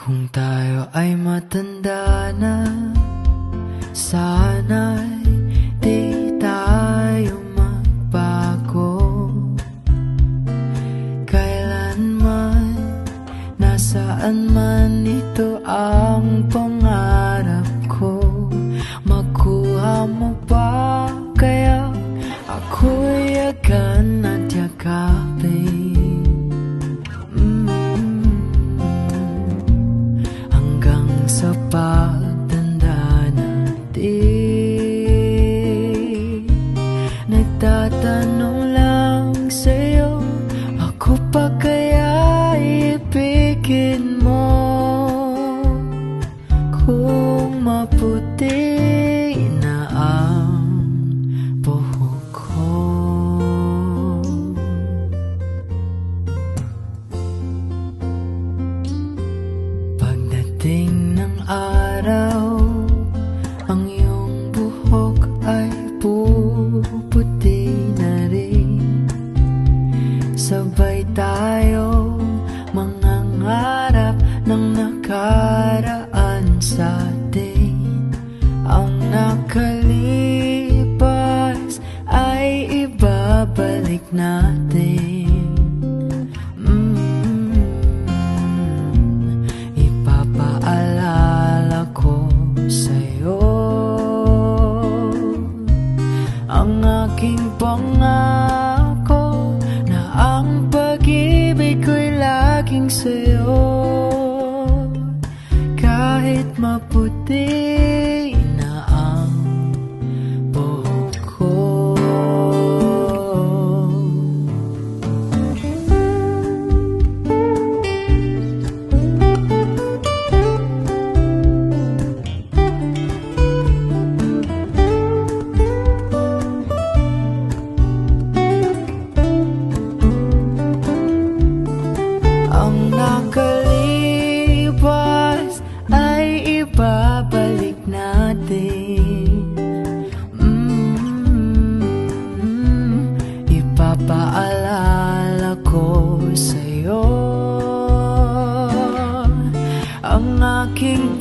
Kung tayo ay matanda na, sana'y di tayo magbago. Kailanman, nasaan man, ito ang pangarap ko. Makuha mo ba kaya ako'y yagan at yakapin? Sa pagtanda natin, nagtatanong lang sa'yo, ako pa kaya ibigin mo? Kung maputi na ang buhok ko, pagdating araw, ang iyong buhok ay puputi na rin. Sabay tayo mangangarap ng nakaraan sa atin. Ang nakalipas ay ibabalik natin. Ipapaalala ko sa'yo ang aking pangako na ang pag-ibig ko'y laging sa'yo. Kahit maputi na ang buhok ko. Ang nakalipas ay ibabalik natin. Ipapaalala ko sa'yo ang aking